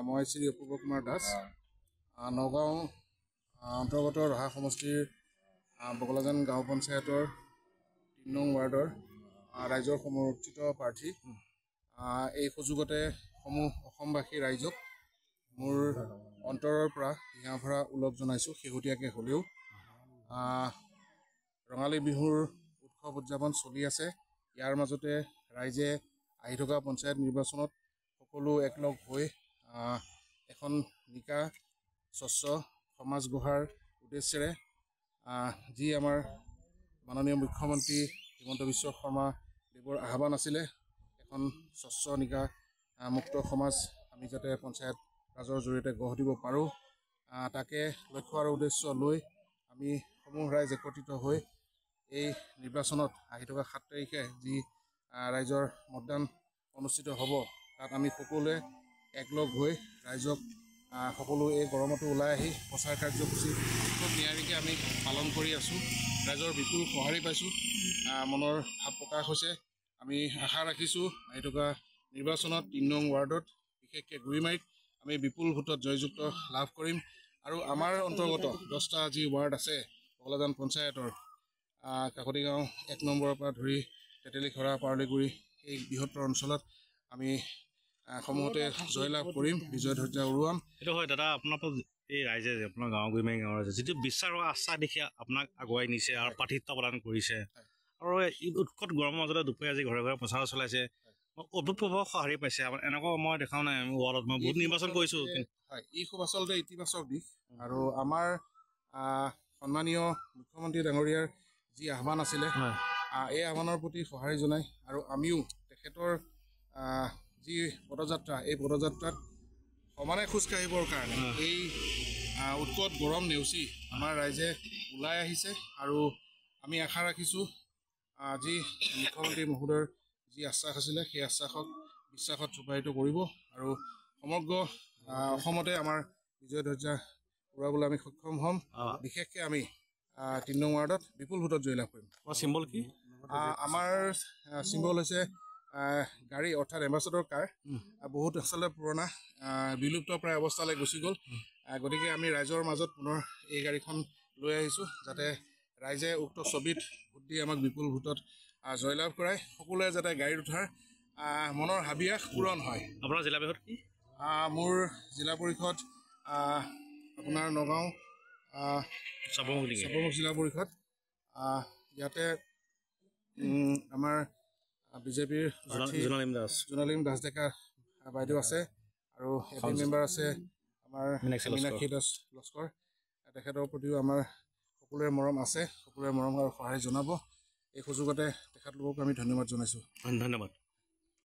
মই শ্ৰী অপূৰ্ব কুমাৰ দাস নগাঁও অন্তৰ্গত ৰহা সমষ্টিৰ বগলাজান গাঁও পঞ্চায়তৰ ৩ নং ৱাৰ্ডৰ ৰাইজৰ সমৰ্থিত প্ৰাৰ্থী। এই সুযোগতে সমূহ অসমবাসী ৰাইজক মোৰ অন্তৰৰ পৰা হিয়াভৰা ওলগ জনাইছোঁ। শেহতীয়াকৈ হ'লেও ৰঙালী বিহুৰ উৎসৱ উদযাপন চলি আছে। ইয়াৰ মাজতে ৰাইজে আহি থকা পঞ্চায়ত নিৰ্বাচনত সকলো একলগ হৈ এখন নিকা স্বচ্ছ সমাজ গঢ়াৰ উদ্দেশ্যেৰে যি আমাৰ মাননীয় মুখ্যমন্ত্ৰী হিমন্ত বিশ্ব শৰ্মা দেৱৰ আহ্বান আছিলে, এখন স্বচ্ছ নিকা মুক্ত সমাজ আমি যাতে পঞ্চায়ত ৰাজৰ জৰিয়তে গঢ় দিব পাৰোঁ, তাকে লক্ষ্য আৰু উদ্দেশ্য লৈ আমি সমূহ ৰাইজ একত্ৰিত হৈ এই নিৰ্বাচনত আহি থকা 7 তাৰিখে যি ৰাইজৰ মতদান অনুষ্ঠিত হ'ব, তাত আমি সকলোৱে একলগ হৈ ৰাইজক সকলো এই গৰমতো ওলাই আহি প্ৰচাৰ কাৰ্যসূচী খুব নিয়াৰিকৈ আমি পালন কৰি আছোঁ। ৰাইজৰ বিপুল সঁহাৰি পাইছোঁ, মনৰ ভাৱ প্ৰকাশ হৈছে। আমি আশা ৰাখিছোঁ আহি থকা নিৰ্বাচনত ৩ নং ৱাৰ্ডত বিশেষকৈ গুৰিমাৰীত আমি বিপুল ভোটত জয়যুক্ত লাভ কৰিম। আৰু আমাৰ অন্তৰ্গত 10টা যি ৱাৰ্ড আছে বগলাজান পঞ্চায়তৰ, কাকতি গাঁও 1 নম্বৰৰ পৰা ধৰি তেতেলীখৰা পাৰলিগুৰি, এই বৃহত্তৰ অঞ্চলত আমি সমূহতে জয়লাভ কৰিম, বিজয় ধ্বজা উৰুৱাম। এইটো হয় দাদা, আপোনাৰ এই ৰাইজে যে আপোনাৰ গাঁও গুৰিমাৰী গাঁৱৰ ৰাইজে যিটো বিশ্বাস আৰু আস্থা দেখি আপোনাক আগুৱাই নিছে আৰু প্ৰাৰ্থিত্ব প্ৰদান কৰিছে, আৰু এই উৎকট গৰমৰ মাজতে দুপৰীয়া আজি ঘৰে ঘৰে প্ৰচাৰ চলাইছে, অভূতপূৰ্ব সঁহাৰি পাইছে। এনেকুৱা মই দেখাও নাই, আমি ৱাৰ্ডত মই বহুত নিৰ্বাচন কৰিছোঁ। হয়, ই খুব আচলতে ইতিবাচক দিশ। আৰু আমাৰ সন্মানীয় মুখ্যমন্ত্ৰী ডাঙৰীয়াৰ যি আহ্বান আছিলে, এই আহ্বানৰ প্ৰতি সঁহাৰি জনাই আৰু আমিও তেখেতৰ যি পদযাত্ৰা, এই পদযাত্ৰাত সমানে খোজকাঢ়িবৰ কাৰণে এই উৎকট গৰম নেওচি আমাৰ ৰাইজে ওলাই আহিছে। আৰু আমি আশা ৰাখিছোঁ যি মুখ্যমন্ত্ৰী মহোদয়ৰ যি আশ্বাস আছিলে, সেই আশ্বাসক বিশ্বাসত ৰূপায়িত কৰিব আৰু সমগ্ৰ অসমতে আমাৰ বিজয় ধ্বজা উৰুৱাবলৈ আমি সক্ষম হ'ম। বিশেষকৈ আমি ৩ নং ৱাৰ্ডত বিপুল ভোটত জয়লাভ কৰিম। চিম্বল কি? আমাৰ চিম্বল হৈছে গাড়ী, অৰ্থাৎ এম্বাচাডৰ কাৰ। বহুত আচলতে পুৰণা, বিলুপ্ত প্ৰায় অৱস্থালৈ গুচি গ'ল। গতিকে আমি ৰাইজৰ মাজত পুনৰ এই গাড়ীখন লৈ আহিছোঁ, যাতে ৰাইজে উক্ত ছবিত ভোট দি আমাক বিপুল ভোটত জয়লাভ কৰায়। সকলোৱে যাতে গাড়ীত উঠাৰ মনৰ হাবিয়াস পূৰণ হয়। আপোনাৰ জিলা পৰিষদ কি? মোৰ জিলা পৰিষদ আপোনাৰ নগাঁও চাপৰমুখ জিলা পৰিষদ। ইয়াতে আমাৰ বিজেপিৰ জোনালীম দাস ডেকা বাইদেউ আছে, আৰু এপি মেম্বাৰ আছে আমাৰ মীনাক্ষী দাস লস্কৰ। তেখেতৰ প্ৰতিও আমাৰ সকলোৰে মৰম আছে, সকলোৰে মৰম আৰু সঁহাৰি জনাব। এই সুযোগতে তেখেতলোকক আমি ধন্যবাদ জনাইছোঁ। ধন্যবাদ।